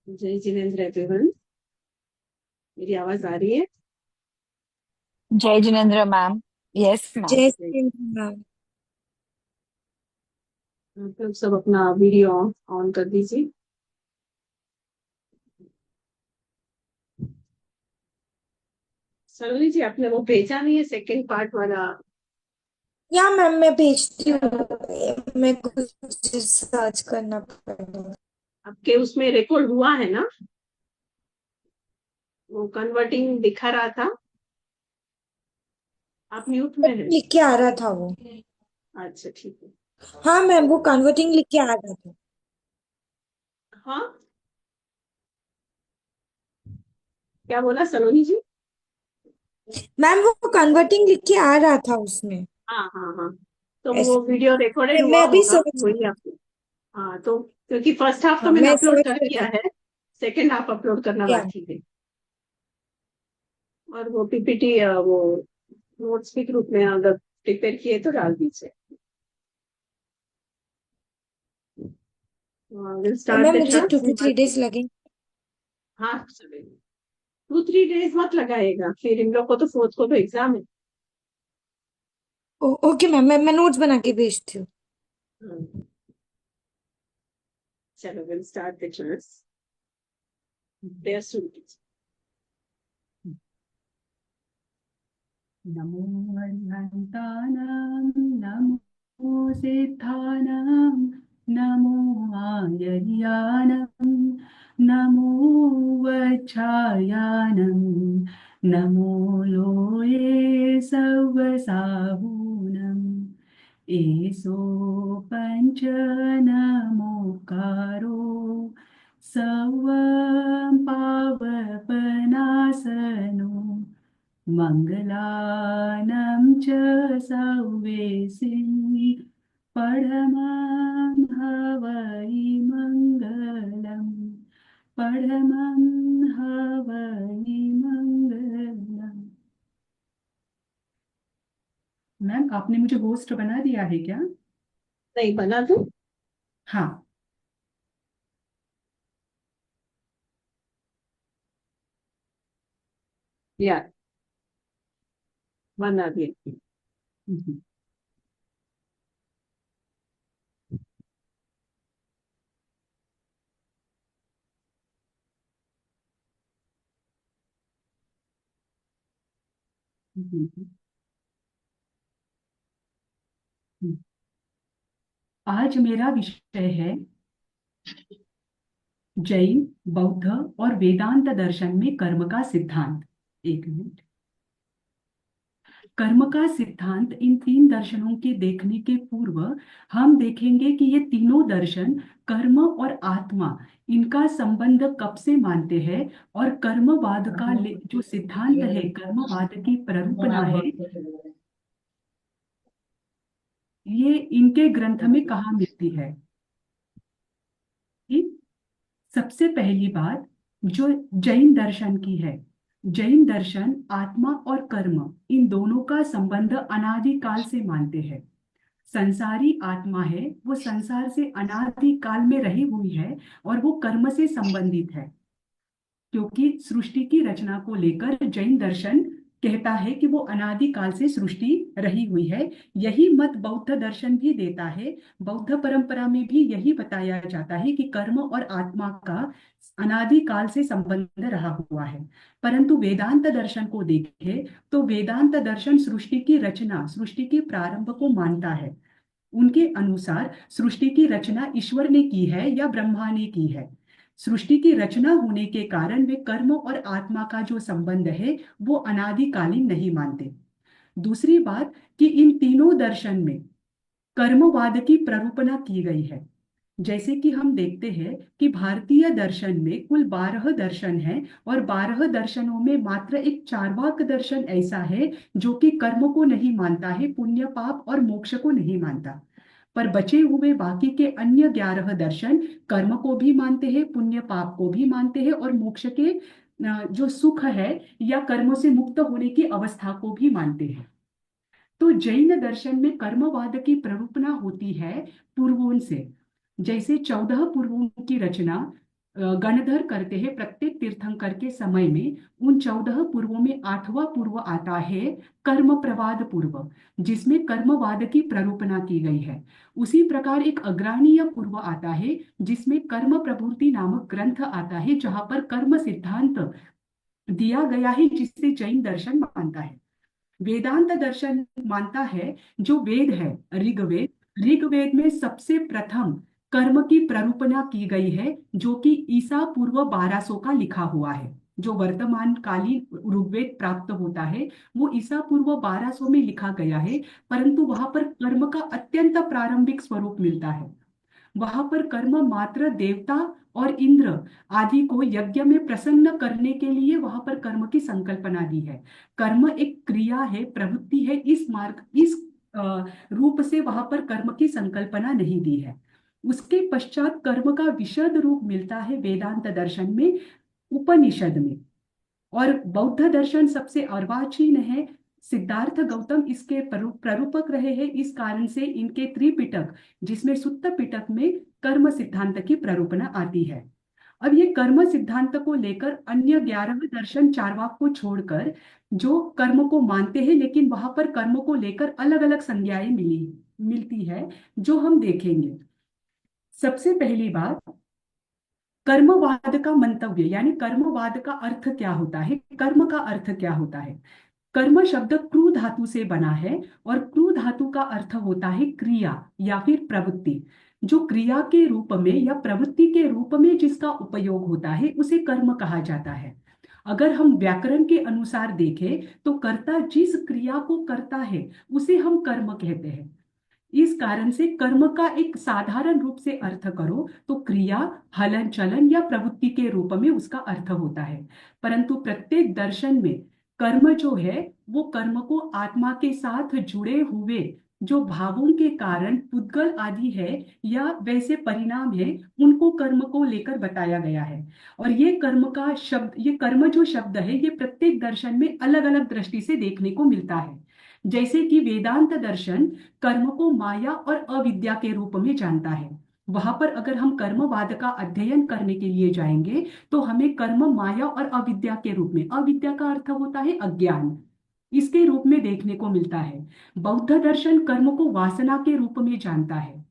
जय जिनेन्द्र एवरीवन। मेरी आवाज आ रही है? जय जिनेन्द्र मैम। Yes ma'am. जय जय। श्री राम। आप लोग सब अपना वीडियो ऑन कर दीजिए। सलोनी जी, आपने वो भेजा नहीं है सेकंड पार्ट वाला? या मैम मैं भेजती हूँ। मैं कुछ सर्च करना पड़ेगा। आपके उसमें रिकॉर्ड हुआ है ना? वो कन्वर्टिंग दिखा रहा था। आप म्यूट में है। लिख के आ रहा था वो। अच्छा, ठीक है। हाँ मैम, वो कन्वर्टिंग लिख के आ रहा था। हाँ, क्या बोला सलोनी जी? मैम वो कन्वर्टिंग लिख के आ रहा था उसमें। हाँ हाँ हाँ। तो वो ऐसे वीडियो रिकॉर्डेड हुआ मैं अभी होगा सर्च। वही आपको। हाँ, तो क्योंकि फर्स्ट हाफ तो हाँ मैंने मैं अपलोड सर्च कर करके। दिया है। सेकंड हाफ अपलोड करना या बाकी है। और वो पीपीटी वो नोट्स के ग्रुप में अगर प्रिपेयर किए तो डाल दीजिए। विल स्टार्ट मैम द मुझे to class. Two three days लगे। हाँ चलेगा। 2-3 डेज मत लगाएगा, फिर इन लोग को तो फोर्थ को तो एग्जाम है। ओके मैम, मैं नोट्स बना के भेजती हूँ। हाँ, चलो will start the class. There सुन। नमो अर्हन्तानां नमो सिद्धानां नमो आयर्यानं नमो वच्छायानं नमो लोये सवसाहूनम् एषो पञ्च नमोकारो सवं पावपनासनो मङ्गलानं च सव्येसिन् परमं हवै मङ्गलम् परमं हवै मङ्गलम्। मैम आपने मुझे होस्ट बना दिया है क्या? नहीं बना दो। हाँ। यार, बना दिया। हम्म, हम्म, हम्म। आज मेरा विषय है जैन, बौद्ध और वेदांत दर्शन में कर्म का सिद्धांत। एक मिनट। कर्म का सिद्धांत इन तीन दर्शनों के देखने के पूर्व हम देखेंगे कि ये तीनों दर्शन कर्म और आत्मा इनका संबंध कब से मानते हैं, और कर्मवाद का जो सिद्धांत है, कर्मवाद की प्ररूपणा है, ये इनके ग्रंथ में कहाँ मिलती है। ठीक। सबसे पहली बात जो जैन दर्शन की है, जैन दर्शन आत्मा और कर्म इन दोनों का संबंध अनादिकाल से मानते हैं। संसारी आत्मा है, वो संसार से अनादि काल में रही हुई है और वो कर्म से संबंधित है, क्योंकि सृष्टि की रचना को लेकर जैन दर्शन कहता है कि वो अनादि काल से सृष्टि रही हुई है। यही मत बौद्ध दर्शन भी देता है। बौद्ध परंपरा में भी यही बताया जाता है कि कर्म और आत्मा का अनादि काल से संबंध रहा हुआ है। परंतु वेदांत दर्शन को देखें तो वेदांत दर्शन सृष्टि की रचना, सृष्टि के प्रारंभ को मानता है। उनके अनुसार सृष्टि की रचना ईश्वर ने की है या ब्रह्मा ने की है। सृष्टि की रचना होने के कारण वे कर्म और आत्मा का जो संबंध है वो अनादिकालीन नहीं मानते। दूसरी बात कि इन तीनों दर्शन में कर्मवाद की प्ररूपणा की गई है। जैसे कि हम देखते हैं कि भारतीय दर्शन में कुल 12 दर्शन हैं, और 12 दर्शनों में मात्र एक चार्वाक दर्शन ऐसा है जो कि कर्म को नहीं मानता है, पुण्य पाप और मोक्ष को नहीं मानता। पर बचे हुए बाकी के अन्य 11 दर्शन कर्म को भी मानते हैं, पुण्य पाप को भी मानते हैं, और मोक्ष के जो सुख है या कर्मों से मुक्त होने की अवस्था को भी मानते हैं। तो जैन दर्शन में कर्मवाद की प्ररूपणा होती है पूर्वों से। जैसे 14 पूर्वों की रचना गणधर करते हैं प्रत्येक तीर्थंकर के समय में। उन 14 पूर्वों में 8वां पूर्व आता है कर्म प्रवाद पूर्व, जिसमें कर्मवाद की प्ररूपणा की गई है। उसी प्रकार एक अग्रहणीय पूर्व आता है जिसमें कर्म प्रवृत्ति नामक ग्रंथ आता है, जहां पर कर्म सिद्धांत दिया गया है, जिससे जैन दर्शन मानता है। वेदांत दर्शन मानता है जो वेद है ऋग्वेद में सबसे प्रथम कर्म की प्ररूपणा की गई है, जो कि ईसा पूर्व 1200 का लिखा हुआ है। जो वर्तमान कालीन ऋग्वेद प्राप्त होता है वो ईसा पूर्व 1200 में लिखा गया है, परंतु वहां पर कर्म का अत्यंत प्रारंभिक स्वरूप मिलता है। वहां पर कर्म मात्र देवता और इंद्र आदि को यज्ञ में प्रसन्न करने के लिए वहां पर कर्म की संकल्पना दी है। कर्म एक क्रिया है, प्रवृत्ति है, इस रूप से वहां पर कर्म की संकल्पना नहीं दी है। उसके पश्चात कर्म का विशद रूप मिलता है वेदांत दर्शन में, उपनिषद में। और बौद्ध दर्शन सबसे अर्वाचीन है। सिद्धार्थ गौतम इसके प्ररूपक रहे हैं, इस कारण से इनके त्रिपिटक, जिसमें सुत्त पिटक में कर्म सिद्धांत की प्ररूपणा आती है। अब ये कर्म सिद्धांत को लेकर अन्य 11 दर्शन चारवाक को छोड़कर जो कर्म को मानते हैं, लेकिन वहां पर कर्म को लेकर अलग अलग संज्ञाएं मिलती है, जो हम देखेंगे। सबसे पहली बात, कर्मवाद का मंतव्य, यानी कर्मवाद का अर्थ क्या होता है, कर्म का अर्थ क्या होता है। कर्म शब्द क्रू धातु से बना है और क्रू धातु का अर्थ होता है क्रिया या फिर प्रवृत्ति। जो क्रिया के रूप में या प्रवृत्ति के रूप में जिसका उपयोग होता है उसे कर्म कहा जाता है। अगर हम व्याकरण के अनुसार देखें तो कर्ता जिस क्रिया को करता है उसे हम कर्म कहते हैं। इस कारण से कर्म का एक साधारण रूप से अर्थ करो तो क्रिया, हलन चलन या प्रवृत्ति के रूप में उसका अर्थ होता है। परंतु प्रत्येक दर्शन में कर्म जो है वो कर्म को आत्मा के साथ जुड़े हुए जो भावों के कारण पुद्गल आदि है या वैसे परिणाम है, उनको कर्म को लेकर बताया गया है। और ये कर्म का शब्द, ये कर्म जो शब्द है, ये प्रत्येक दर्शन में अलग अलग दृष्टि से देखने को मिलता है। जैसे कि वेदांत दर्शन कर्म को माया और अविद्या के रूप में जानता है। वहां पर अगर हम कर्मवाद का अध्ययन करने के लिए जाएंगे तो हमें कर्म माया और अविद्या के रूप में, अविद्या का अर्थ होता है अज्ञान, इसके रूप में देखने को मिलता है। बौद्ध दर्शन कर्म को वासना के रूप में जानता है।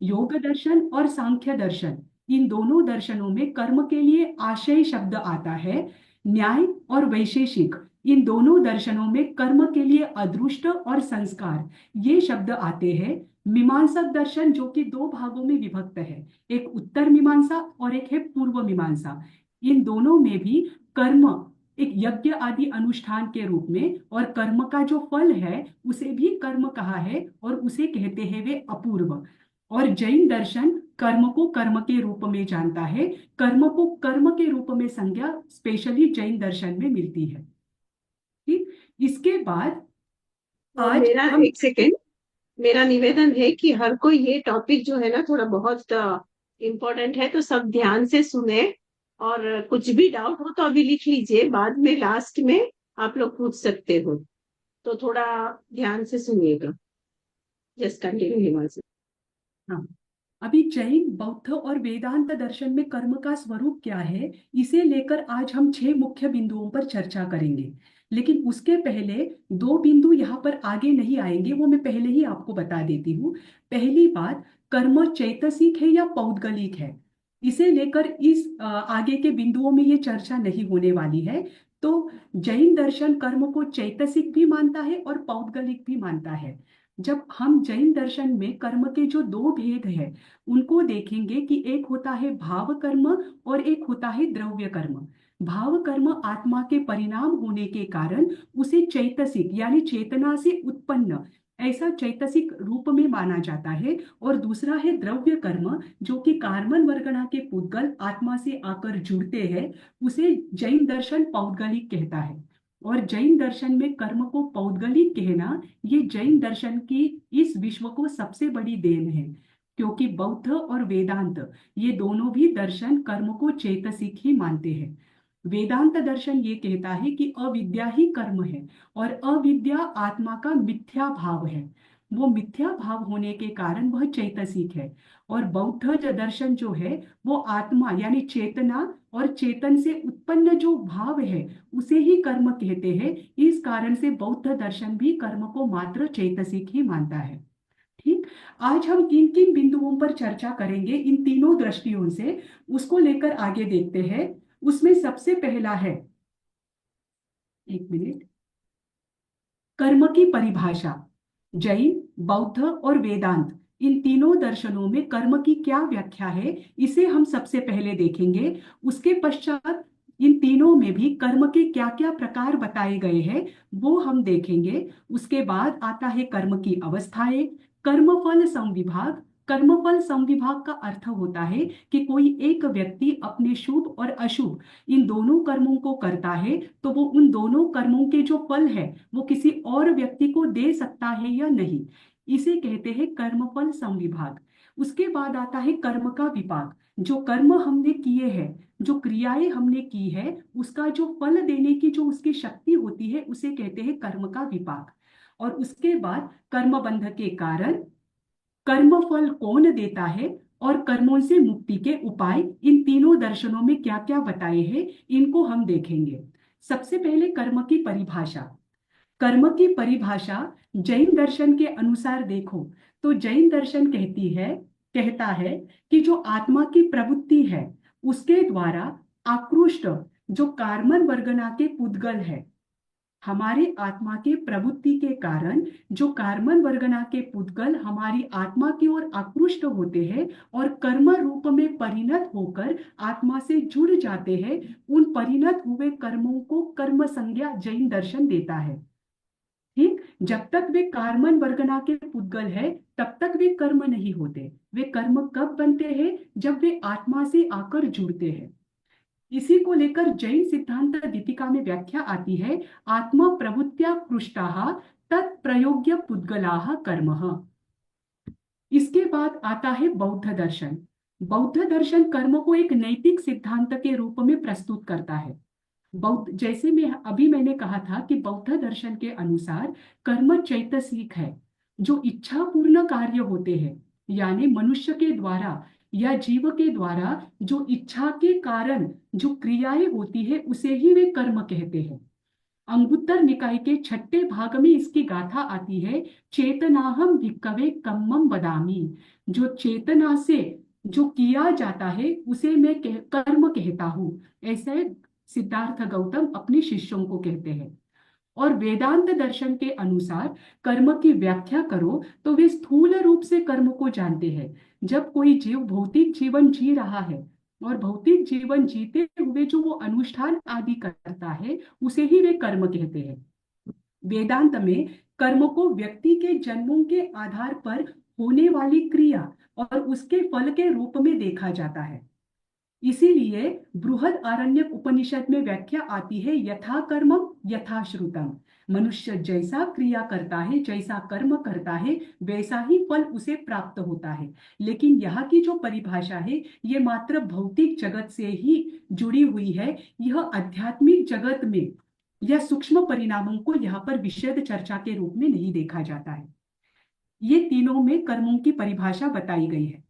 योग दर्शन और सांख्य दर्शन, इन दोनों दर्शनों में कर्म के लिए आशय शब्द आता है। न्याय और वैशेषिक, इन दोनों दर्शनों में कर्म के लिए अदृष्ट और संस्कार ये शब्द आते हैं। मीमांसक दर्शन जो कि दो भागों में विभक्त है, एक उत्तर मीमांसा और एक है पूर्व मीमांसा। इन दोनों में भी कर्म एक यज्ञ आदि अनुष्ठान के रूप में, और कर्म का जो फल है उसे भी कर्म कहा है और उसे कहते हैं वे अपूर्व। और जैन दर्शन कर्म को कर्म के रूप में जानता है। कर्म को कर्म के रूप में संज्ञा स्पेशली जैन दर्शन में मिलती है। ठीक, इसके बाद आज मेरा हम एक सेकेंड, मेरा निवेदन है कि हर कोई ये टॉपिक जो है ना थोड़ा बहुत इम्पोर्टेंट है, तो सब ध्यान से सुने। और कुछ भी डाउट हो तो अभी लिख लीजिए, बाद में लास्ट में आप लोग पूछ सकते हो। तो थोड़ा ध्यान से सुनिएगा। Just continue Himanshu. हाँ, अभी जैन, बौद्ध और वेदांत दर्शन में कर्म का स्वरूप क्या है, इसे लेकर आज हम 6 मुख्य बिंदुओं पर चर्चा करेंगे। लेकिन उसके पहले 2 बिंदु यहाँ पर आगे नहीं आएंगे, वो मैं पहले ही आपको बता देती हूँ। पहली बात, कर्म चैतसिक है या पौद्गलिक है, इसे लेकर इस आगे के बिंदुओं में ये चर्चा नहीं होने वाली है। तो जैन दर्शन कर्म को चैतसिक भी मानता है और पौद्गलिक भी मानता है। जब हम जैन दर्शन में कर्म के जो 2 भेद है उनको देखेंगे कि एक होता है भाव कर्म और एक होता है द्रव्य कर्म। भाव कर्म आत्मा के परिणाम होने के कारण उसे चैतसिक यानी चेतना से उत्पन्न ऐसा चैतसिक रूप में माना जाता है। और दूसरा है द्रव्य कर्म, जो कि कार्बन वर्गणा के पुद्गल आत्मा से आकर जुड़ते हैं, उसे जैन दर्शन पौद्गलिक कहता है। और जैन दर्शन में कर्म को पौद्गलिक कहना, ये जैन दर्शन की इस विश्व को सबसे बड़ी देन है, क्योंकि बौद्ध और वेदांत ये दोनों भी दर्शन कर्म को चैतसिक ही मानते हैं। वेदांत दर्शन ये कहता है कि अविद्या ही कर्म है और अविद्या आत्मा का मिथ्या भाव है। वो मिथ्या भाव होने के कारण वह चैतसिक है। और बौद्ध दर्शन जो है वो आत्मा यानी चेतना और चेतन से उत्पन्न जो भाव है उसे ही कर्म कहते हैं। इस कारण से बौद्ध दर्शन भी कर्म को मात्र चैतसिक ही मानता है। ठीक। आज हम किन किन बिंदुओं पर चर्चा करेंगे इन तीनों दृष्टियों से, उसको लेकर आगे देखते हैं। उसमें सबसे पहला है, एक मिनट, कर्म की परिभाषा। जैन, बौद्ध और वेदांत, इन तीनों दर्शनों में कर्म की क्या व्याख्या है इसे हम सबसे पहले देखेंगे। उसके पश्चात इन तीनों में भी कर्म के क्या क्या प्रकार बताए गए हैं वो हम देखेंगे। उसके बाद आता है कर्म की अवस्थाएं, कर्मफल संविभाग। कर्मफल संविभाग का अर्थ होता है कि कोई एक व्यक्ति अपने शुभ और अशुभ इन दोनों कर्मों को करता है तो वो उन दोनों कर्मों के जो फल है वो किसी और व्यक्ति को दे सकता है या नहीं, इसे कहते हैं कर्मफल संविभाग। उसके बाद आता है कर्म का विपाक। जो कर्म हमने किए हैं, जो क्रियाएं हमने की है, उसका जो फल देने की जो उसकी शक्ति होती है उसे कहते हैं कर्म का विपाक। और उसके बाद कर्म बंध के कारण, कर्म फल कौन देता है और कर्मों से मुक्ति के उपाय, इन तीनों दर्शनों में क्या क्या बताए हैं इनको हम देखेंगे। सबसे पहले कर्म की परिभाषा। कर्म की परिभाषा जैन दर्शन के अनुसार देखो तो जैन दर्शन कहता है कि जो आत्मा की प्रवृत्ति है उसके द्वारा आकृष्ट जो कार्बन वर्गना के पुद्गल है, हमारे आत्मा के प्रवृत्ति के कारण जो कार्बन वर्गना के पुद्गल हमारी आत्मा की ओर आकृष्ट होते हैं और कर्म रूप में परिणत होकर आत्मा से जुड़ जाते हैं, उन परिणत हुए कर्मों को कर्म संज्ञा जैन दर्शन देता है। ठीक। जब तक वे कार्बन वर्गना के पुद्गल है तब तक वे कर्म नहीं होते। वे कर्म कब बनते हैं? जब वे आत्मा से आकर जुड़ते हैं। इसी को लेकर जैन सिद्धांत दीपिका में व्याख्या आती है, आत्मा प्रवृत्त्या पृष्टाः तत्प्रयोग्य पुद्गलाः कर्मः। इसके बाद आता है बौद्ध दर्शन। बौद्ध दर्शन कर्म को एक नैतिक सिद्धांत के रूप में प्रस्तुत करता है। बौद्ध, जैसे मैंने कहा था कि बौद्ध दर्शन के अनुसार कर्म चैतसिक है, जो इच्छापूर्ण कार्य होते हैं, यानी मनुष्य के द्वारा या जीव के द्वारा जो इच्छा के कारण जो क्रियाएं होती है उसे ही वे कर्म कहते हैं। अंगुत्तर निकाय के छठे भाग में इसकी गाथा आती है, चेतनाहम भिक्कवे कम्मम वदामि। जो चेतना से जो किया जाता है उसे मैं कर्म कहता हूँ, ऐसे सिद्धार्थ गौतम अपने शिष्यों को कहते हैं। और वेदांत दर्शन के अनुसार कर्म की व्याख्या करो तो वे स्थूल रूप से कर्म को जानते हैं। जब कोई जीव भौतिक जीवन जी रहा है और भौतिक जीवन जीते हुए जो वो अनुष्ठान आदि करता है उसे ही वे कर्म कहते हैं। वेदांत में कर्म को व्यक्ति के जन्मों के आधार पर होने वाली क्रिया और उसके फल के रूप में देखा जाता है। इसीलिए बृहद आरण्यक उपनिषद में व्याख्या आती है, यथा कर्मम यथा श्रुतम। मनुष्य जैसा क्रिया करता है, जैसा कर्म करता है, वैसा ही फल उसे प्राप्त होता है। लेकिन यहाँ की जो परिभाषा है ये मात्र भौतिक जगत से ही जुड़ी हुई है। यह आध्यात्मिक जगत में या सूक्ष्म परिणामों को यहाँ पर विशद चर्चा के रूप में नहीं देखा जाता है। ये तीनों में कर्मों की परिभाषा बताई गई है।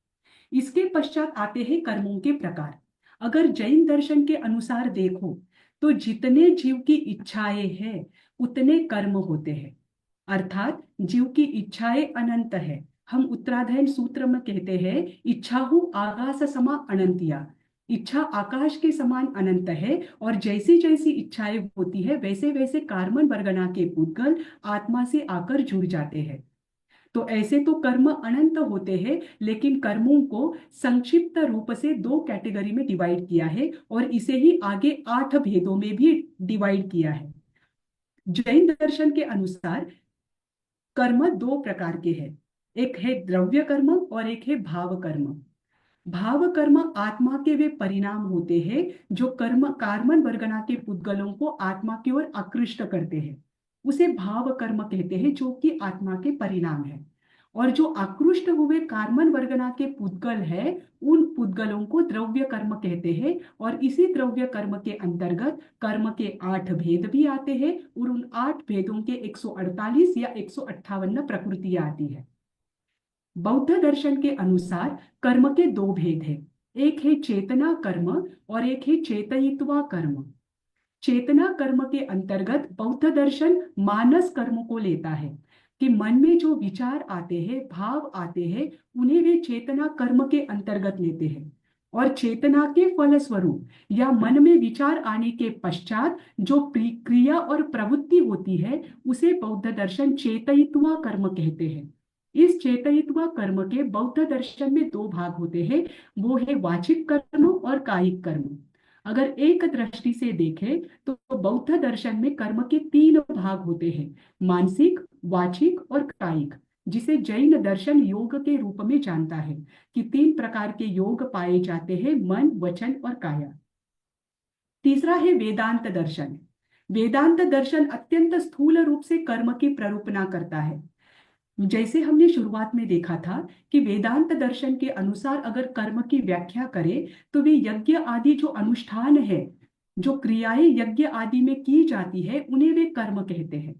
इसके पश्चात आते हैं कर्मों के प्रकार। अगर जैन दर्शन के अनुसार देखो तो जितने जीव की इच्छाएं हैं उतने कर्म होते हैं, अर्थात जीव की इच्छाएं अनंत है। हम उत्तराधायन सूत्र में कहते हैं, इच्छाहु आकाश समा अनंतिया। इच्छा आकाश के समान अनंत है और जैसी जैसी इच्छाएं होती है वैसे वैसे कार्बन वर्गना के पुद्गल आत्मा से आकर जुड़ जाते हैं। तो ऐसे तो कर्म अनंत होते हैं, लेकिन कर्मों को संक्षिप्त रूप से दो कैटेगरी में डिवाइड किया है और इसे ही आगे 8 भेदों में भी डिवाइड किया है। जैन दर्शन के अनुसार कर्म दो प्रकार के हैं, एक है द्रव्य कर्म और एक है भाव कर्म। भाव कर्म आत्मा के वे परिणाम होते हैं जो कर्म कार्बन वर्गना के पुद्गलों को आत्मा की ओर आकृष्ट करते हैं, उसे भाव कर्म कहते हैं, जो कि आत्मा के परिणाम है। और जो आकृष्ट हुए कार्बन वर्गना के पुद्गल है, उन पुद्गलों को द्रव्य कर्म कहते हैं। और इसी द्रव्य कर्म के अंतर्गत कर्म के 8 भेद भी आते हैं, और उन 8 भेदों के 148 या 158 प्रकृतियां आती है। बौद्ध दर्शन के अनुसार कर्म के 2 भेद हैं, एक है चेतना कर्म और एक है चेतयित्वा कर्म। चेतना कर्म के अंतर्गत बौद्ध दर्शन मानस कर्म को लेता है कि मन में जो विचार आते हैं, भाव आते हैं, उन्हें वे चेतना कर्म के अंतर्गत लेते हैं। और चेतना के फलस्वरूप या मन में विचार आने के पश्चात जो क्रिया और प्रवृत्ति होती है, उसे बौद्ध दर्शन चेतयित्वा कर्म कहते हैं। इस चेतयित्वा कर्म के बौद्ध दर्शन में 2 भाग होते हैं, वो है वाचिक कर्म और कायिक कर्म। अगर एक दृष्टि से देखें तो बौद्ध दर्शन में कर्म के 3 भाग होते हैं, मानसिक, वाचिक और कायिक, जिसे जैन दर्शन योग के रूप में जानता है कि 3 प्रकार के योग पाए जाते हैं, मन, वचन और काया। तीसरा है वेदांत दर्शन। वेदांत दर्शन अत्यंत स्थूल रूप से कर्म की प्ररूपणा करता है। जैसे हमने शुरुआत में देखा था कि वेदांत दर्शन के अनुसार अगर कर्म की व्याख्या करें तो वे यज्ञ आदि जो अनुष्ठान है, जो क्रियाएं यज्ञ आदि में की जाती है, उन्हें वे कर्म कहते हैं।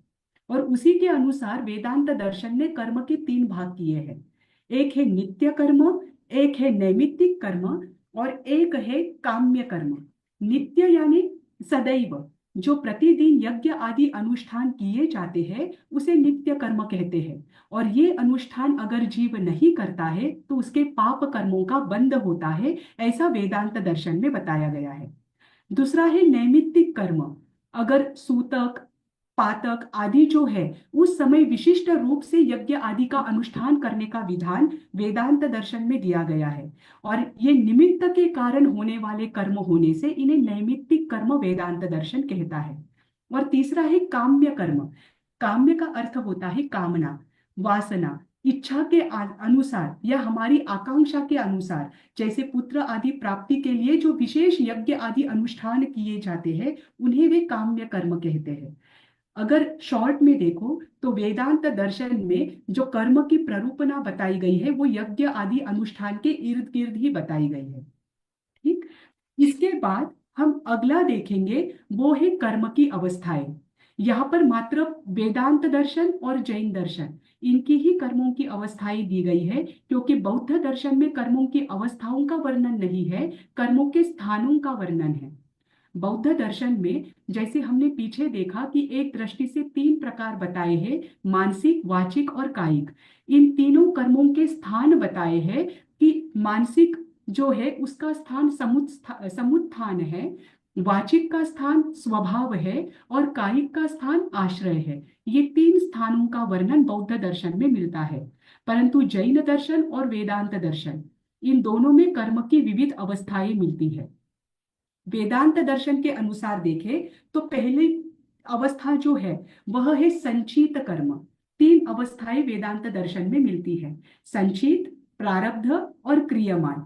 और उसी के अनुसार वेदांत दर्शन ने कर्म के 3 भाग किए हैं, एक है नित्य कर्म, एक है नैमित्तिक कर्म और एक है काम्य कर्म। नित्य यानी सदैव जो प्रतिदिन यज्ञ आदि अनुष्ठान किए जाते हैं, उसे नित्य कर्म कहते हैं। और ये अनुष्ठान अगर जीव नहीं करता है तो उसके पाप कर्मों का बंध होता है, ऐसा वेदांत दर्शन में बताया गया है। दूसरा है नैमित्तिक कर्म। अगर सूतक, पातक आदि जो है, उस समय विशिष्ट रूप से यज्ञ आदि का अनुष्ठान करने का विधान वेदांत दर्शन में दिया गया है, और ये निमित्त के कारण होने वाले कर्म होने से इन्हें नैमित्तिक कर्म वेदांत दर्शन कहता है। और तीसरा है काम्य कर्म। काम्य का अर्थ होता है कामना, वासना, इच्छा के अनुसार या हमारी आकांक्षा के अनुसार, जैसे पुत्र आदि प्राप्ति के लिए जो विशेष यज्ञ आदि अनुष्ठान किए जाते हैं, उन्हें वे काम्य कर्म कहते हैं। अगर शॉर्ट में देखो तो वेदांत दर्शन में जो कर्म की प्ररूपणा बताई गई है, वो यज्ञ आदि अनुष्ठान के इर्द गिर्द ही बताई गई है। ठीक, इसके बाद हम अगला देखेंगे, वो है कर्म की अवस्थाएं। यहाँ पर मात्र वेदांत दर्शन और जैन दर्शन, इनकी ही कर्मों की अवस्थाएं दी गई है, क्योंकि बौद्ध दर्शन में कर्मों की अवस्थाओं का वर्णन नहीं है, कर्मों के स्थानों का वर्णन है। बौद्ध दर्शन में जैसे हमने पीछे देखा कि एक दृष्टि से 3 प्रकार बताए हैं, मानसिक, वाचिक और कायिक। इन तीनों कर्मों के स्थान बताए हैं कि मानसिक जो है उसका स्थान समुत्थान है, वाचिक का स्थान स्वभाव है और कायिक का स्थान आश्रय है। ये 3 स्थानों का वर्णन बौद्ध दर्शन में मिलता है। परंतु जैन दर्शन और वेदांत दर्शन, इन दोनों में कर्म की विविध अवस्थाएं मिलती है। वेदांत दर्शन के अनुसार देखें तो पहली अवस्था जो है वह है संचित कर्म। 3 अवस्थाएं वेदांत दर्शन में मिलती है, संचित, प्रारब्ध और क्रियमान।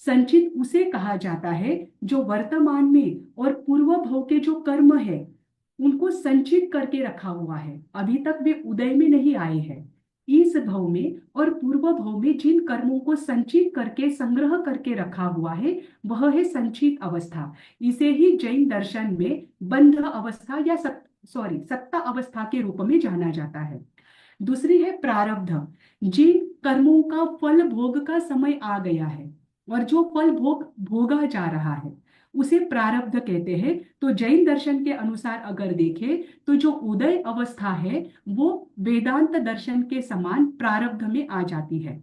संचित उसे कहा जाता है जो वर्तमान में और पूर्व भव के जो कर्म है उनको संचित करके रखा हुआ है, अभी तक वे उदय में नहीं आए हैं। इस भव में और पूर्व भव में जिन कर्मों को संचित करके संग्रह करके रखा हुआ है, वह है संचित अवस्था। इसे ही जैन दर्शन में बंध अवस्था या सत्ता अवस्था के रूप में जाना जाता है। दूसरी है प्रारब्ध। जिन कर्मों का फल भोग का समय आ गया है और जो फल भोगा जा रहा है, उसे प्रारब्ध कहते हैं। तो जैन दर्शन के अनुसार अगर देखें तो जो उदय अवस्था है वो वेदांत दर्शन के समान प्रारब्ध में आ जाती है।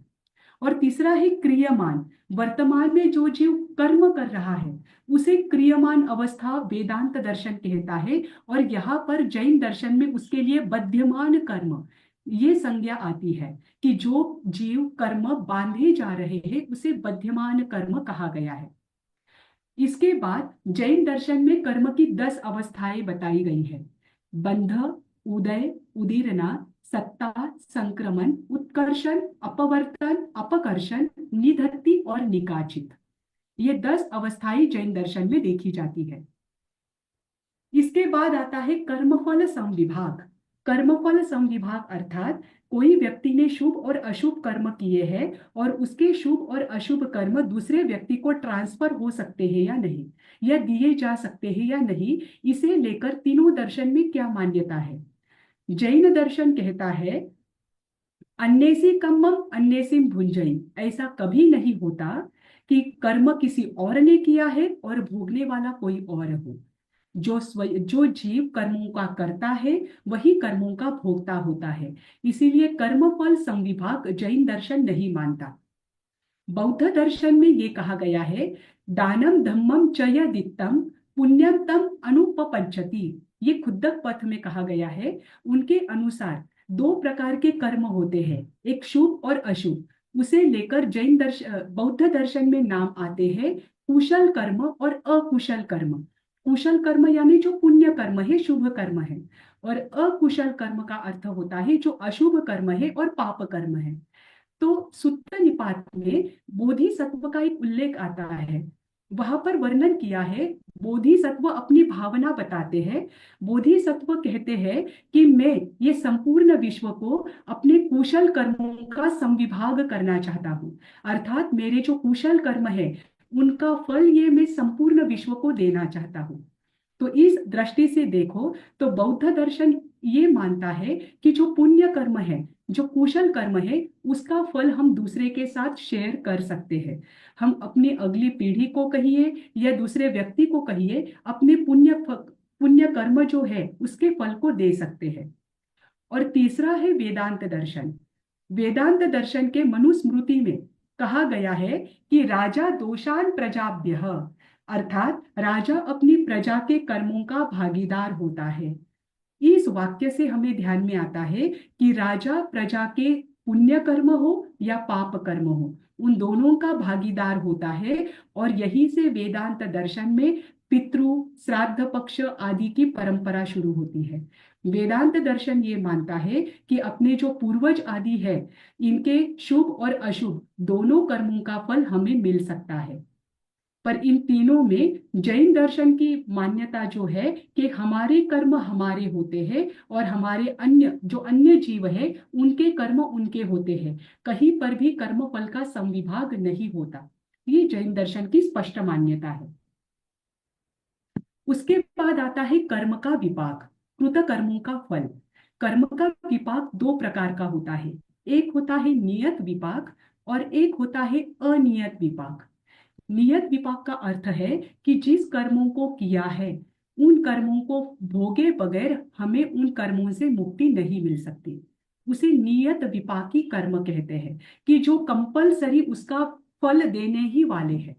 और तीसरा है क्रियमान। वर्तमान में जो जीव कर्म कर रहा है उसे क्रियमान अवस्था वेदांत दर्शन कहता है। और यहाँ पर जैन दर्शन में उसके लिए बध्यमान कर्म ये संज्ञा आती है कि जो जीव कर्म बांधे जा रहे हैं उसे बध्यमान कर्म कहा गया है। इसके बाद जैन दर्शन में कर्म की 10 अवस्थाएं बताई गई है, बंध, उदय, उदीरना, सत्ता, संक्रमण, उत्कर्षण, अपवर्तन, अपकर्षण, निधत्ति और निकाचित। ये 10 अवस्थाएं जैन दर्शन में देखी जाती है। इसके बाद आता है कर्मफल संविभाग। कर्मफल समविभाग अर्थात कोई व्यक्ति ने शुभ और अशुभ कर्म किए हैं और उसके शुभ और अशुभ कर्म दूसरे व्यक्ति को ट्रांसफर हो सकते हैं या नहीं, या दिए जा सकते हैं या नहीं, इसे लेकर तीनों दर्शन में क्या मान्यता है। जैन दर्शन कहता है अन्येसी कम्मम अन्येसिम भुंजई, ऐसा कभी नहीं होता कि कर्म किसी और ने किया है और भोगने वाला कोई और हो। जो जीव कर्मों का करता है वही कर्मों का भोगता होता है। इसीलिए कर्मफल संविभाग जैन दर्शन नहीं मानता। बौद्ध दर्शन में ये कहा गया है दानम धम्मम च यदित्तम पुण्यम तम अनुपपज्जति, ये खुद्दक पथ में कहा गया है। उनके अनुसार दो प्रकार के कर्म होते हैं, एक शुभ और अशुभ। उसे लेकर बौद्ध दर्शन में नाम आते हैं कुशल कर्म और अकुशल कर्म। कुशल कर्म यानी जो पुण्य कर्म है, शुभ कर्म है, और अकुशल कर्म का अर्थ होता है जो अशुभ कर्म है और पाप कर्म है। तो सुत्त निपात में बोधिसत्व का एक उल्लेख आता है, वहां पर वर्णन किया है। बोधिसत्व अपनी भावना बताते हैं। बोधिसत्व कहते हैं कि मैं ये संपूर्ण विश्व को अपने कुशल कर्मों का संविभाग करना चाहता हूँ, अर्थात मेरे जो कुशल कर्म है उनका फल ये मैं संपूर्ण विश्व को देना चाहता हूँ। तो इस दृष्टि से देखो तो बौद्ध दर्शन ये मानता है कि जो पुण्य कर्म है, जो कुशल कर्म है, उसका फल हम दूसरे के साथ शेयर कर सकते हैं। हम अपनी अगली पीढ़ी को कहिए या दूसरे व्यक्ति को कहिए, अपने पुण्य कर्म जो है उसके फल को दे सकते हैं। और तीसरा है वेदांत दर्शन। वेदांत दर्शन के मनुस्मृति में कहा गया है कि राजा दोषान प्रजाभ्य, अर्थात राजा अपनी प्रजा के कर्मों का भागीदार होता है। इस वाक्य से हमें ध्यान में आता है कि राजा प्रजा के पुण्य कर्म हो या पाप कर्म हो, उन दोनों का भागीदार होता है। और यही से वेदांत दर्शन में पितृ श्राद्ध पक्ष आदि की परंपरा शुरू होती है। वेदांत दर्शन ये मानता है कि अपने जो पूर्वज आदि है, इनके शुभ और अशुभ दोनों कर्मों का फल हमें मिल सकता है। पर इन तीनों में जैन दर्शन की मान्यता जो है कि हमारे कर्म हमारे होते हैं और हमारे अन्य जीव है उनके कर्म उनके होते हैं, कहीं पर भी कर्म फल का संविभाग नहीं होता। ये जैन दर्शन की स्पष्ट मान्यता है। उसके बाद आता है कर्म का विपाक, कृत कर्मों का फल। कर्म का विपाक दो प्रकार का होता है, एक होता है नियत विपाक और एक होता है अनियत विपाक। नियत विपाक का अर्थ है कि जिस कर्मों को किया है उन कर्मों को भोगे बगैर हमें उन कर्मों से मुक्ति नहीं मिल सकती। उसे नियत विपाकी कर्म कहते हैं कि जो कंपलसरी उसका फल देने ही वाले हैं।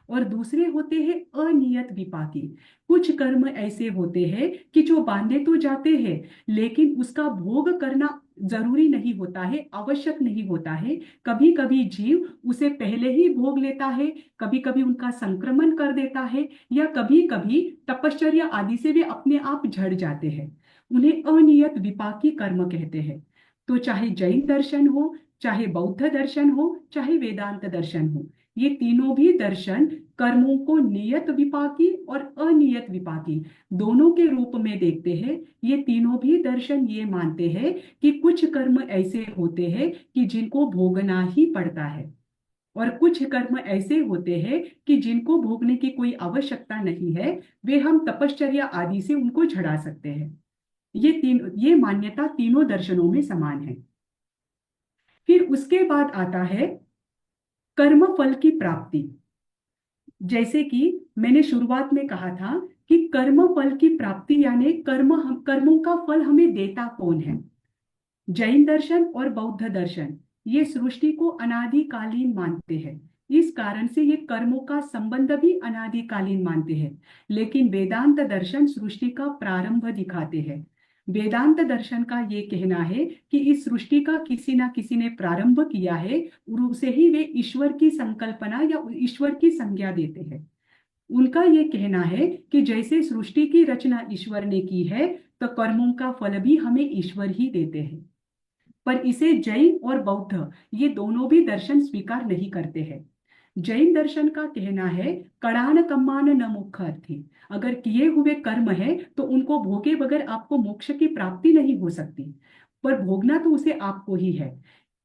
और दूसरे होते हैं अनियत विपाकी। कुछ कर्म ऐसे होते हैं कि जो बांधे तो जाते हैं लेकिन उसका भोग करना जरूरी नहीं होता है, आवश्यक नहीं होता है। कभी कभी जीव उसे पहले ही भोग लेता है, कभी कभी उनका संक्रमण कर देता है, या कभी कभी तपश्चर्या आदि से वे अपने आप झड़ जाते हैं। उन्हें अनियत विपाकी कर्म कहते हैं। तो चाहे जैन दर्शन हो, चाहे बौद्ध दर्शन हो, चाहे वेदांत दर्शन हो, ये तीनों भी दर्शन कर्मों को नियत विपाकी और अनियत विपाकी दोनों के रूप में देखते हैं। ये तीनों भी दर्शन ये मानते हैं कि कुछ कर्म ऐसे होते हैं कि जिनको भोगना ही पड़ता है और कुछ कर्म ऐसे होते हैं कि जिनको भोगने की कोई आवश्यकता नहीं है, वे हम तपश्चर्या आदि से उनको झड़ा सकते हैं। ये मान्यता तीनों दर्शनों में समान है। फिर उसके बाद आता है कर्म फल की प्राप्ति। जैसे कि मैंने शुरुआत में कहा था कि कर्म फल की प्राप्ति यानी कर्मों का फल हमें देता कौन है। जैन दर्शन और बौद्ध दर्शन ये सृष्टि को अनादिकालीन मानते हैं, इस कारण से ये कर्मों का संबंध भी अनादिकालीन मानते हैं। लेकिन वेदांत दर्शन सृष्टि का प्रारंभ दिखाते हैं। वेदांत दर्शन का ये कहना है कि इस सृष्टि का किसी ना किसी ने प्रारंभ किया है और उसे ही वे ईश्वर की संकल्पना या ईश्वर की संज्ञा देते हैं। उनका ये कहना है कि जैसे सृष्टि की रचना ईश्वर ने की है तो कर्मों का फल भी हमें ईश्वर ही देते हैं। पर इसे जैन और बौद्ध ये दोनों भी दर्शन स्वीकार नहीं करते हैं। जैन दर्शन का कहना है कड़ान कम्मान न मोक्षार्थी, अगर किए हुए कर्म है तो उनको भोगे बगैर आपको मोक्ष की प्राप्ति नहीं हो सकती, पर भोगना तो उसे आपको ही है।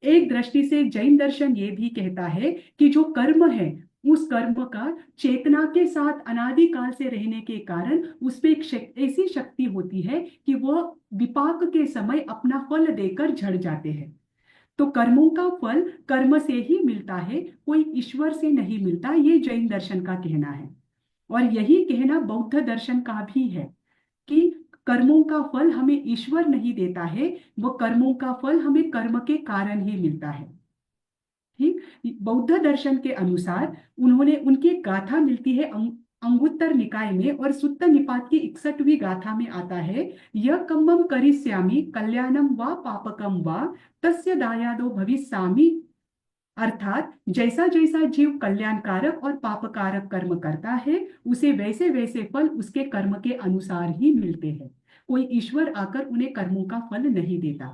एक दृष्टि से जैन दर्शन ये भी कहता है कि जो कर्म है उस कर्म का चेतना के साथ अनादि काल से रहने के कारण उसमें एक ऐसी शक्ति होती है कि वह विपाक के समय अपना फल देकर झड़ जाते हैं। तो कर्मों का फल कर्म से ही मिलता है, कोई ईश्वर से नहीं मिलता, ये जैन दर्शन का कहना है। और यही कहना बौद्ध दर्शन का भी है कि कर्मों का फल हमें ईश्वर नहीं देता है, वो कर्मों का फल हमें कर्म के कारण ही मिलता है। ठीक, बौद्ध दर्शन के अनुसार उन्होंने उनकी एक गाथा मिलती है अंगुत्तर निकाय में, और सुत्त निपात की 61वीं गाथा में आता है, यह कम्मम करिष्यामि कल्याणम वा पापकम वा तस्य दायादो भविष्यामि। अर्थात जैसा जैसा जीव कल्याणकारक और पापकारक कर्म करता है उसे वैसे वैसे फल उसके कर्म के अनुसार ही मिलते हैं, कोई ईश्वर आकर उन्हें कर्मों का फल नहीं देता।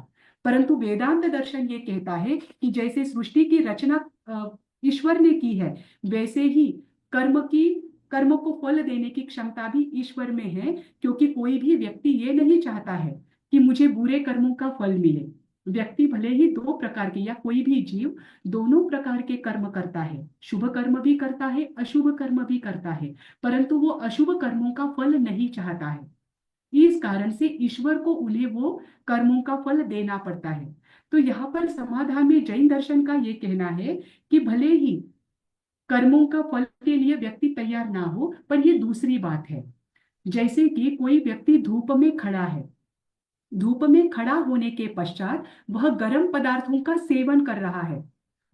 परंतु वेदांत दर्शन ये कहता है कि जैसे सृष्टि की रचना ईश्वर ने की है, वैसे ही कर्म को फल देने की क्षमता भी ईश्वर में है, क्योंकि कोई भी व्यक्ति ये नहीं चाहता है कि मुझे बुरे कर्मों का फल मिले। व्यक्ति भले ही दो प्रकार के या कोई भी जीव दोनों प्रकार के कर्म करता है, शुभ कर्म भी करता है, अशुभ कर्म भी करता है, परंतु वो अशुभ कर्मों का फल नहीं चाहता है। इस कारण से ईश्वर को उन्हें वो कर्मों का फल देना पड़ता है। तो यहाँ पर समाधान में जैन दर्शन का ये कहना है कि भले ही कर्मों का फल के लिए व्यक्ति तैयार ना हो, पर ये दूसरी बात है। जैसे कि कोई व्यक्ति धूप में खड़ा है, धूप में खड़ा होने के पश्चात वह गर्म पदार्थों का सेवन कर रहा है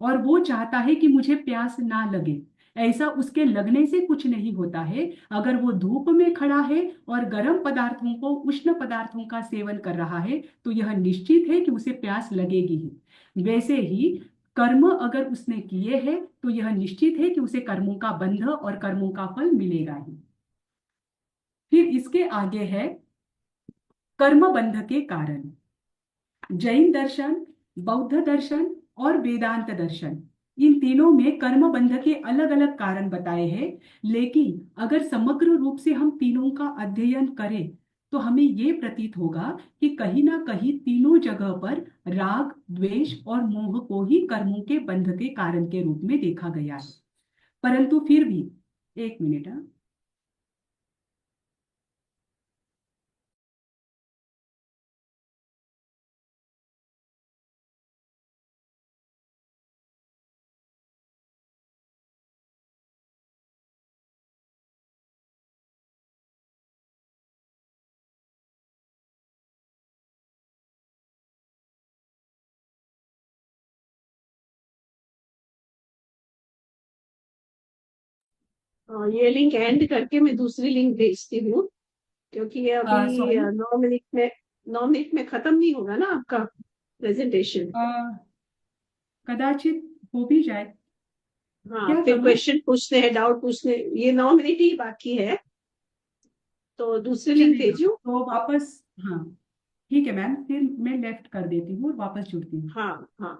और वो चाहता है कि मुझे प्यास ना लगे। ऐसा उसके लगने से कुछ नहीं होता है। अगर वो धूप में खड़ा है और गर्म पदार्थों को उष्ण पदार्थों का सेवन कर रहा है तो यह निश्चित है कि उसे प्यास लगेगी ही। वैसे ही कर्म अगर उसने किए हैं तो यह निश्चित है कि उसे कर्मों का बंध और कर्मों का फल मिलेगा ही। फिर इसके आगे है कर्म बंध के कारण। जैन दर्शन, बौद्ध दर्शन और वेदांत दर्शन, इन तीनों में कर्म बंध के अलग अलग कारण बताए हैं, लेकिन अगर समग्र रूप से हम तीनों का अध्ययन करें तो हमें ये प्रतीत होगा कि कहीं ना कहीं तीनों जगह पर राग, द्वेष और मोह को ही कर्मों के बंध के कारण के रूप में देखा गया है। परंतु फिर भी एक मिनट, ये लिंक एंड करके मैं दूसरी लिंक भेजती हूँ, क्योंकि ये अभी सॉरी, 9 मिनट में खत्म नहीं होगा ना आपका प्रेजेंटेशन। कदाचित हो भी जाए। हाँ, क्या फिर करूं? क्वेश्चन पूछने हैं, डाउट पूछने, ये 9 मिनट ही बाकी है, तो दूसरी लिंक चलेगा भेजूं? तो वापस, हाँ ठीक है मैम, फिर मैं लेफ्ट कर देती हूँ और वापस जुड़ती हूँ। हाँ हाँ।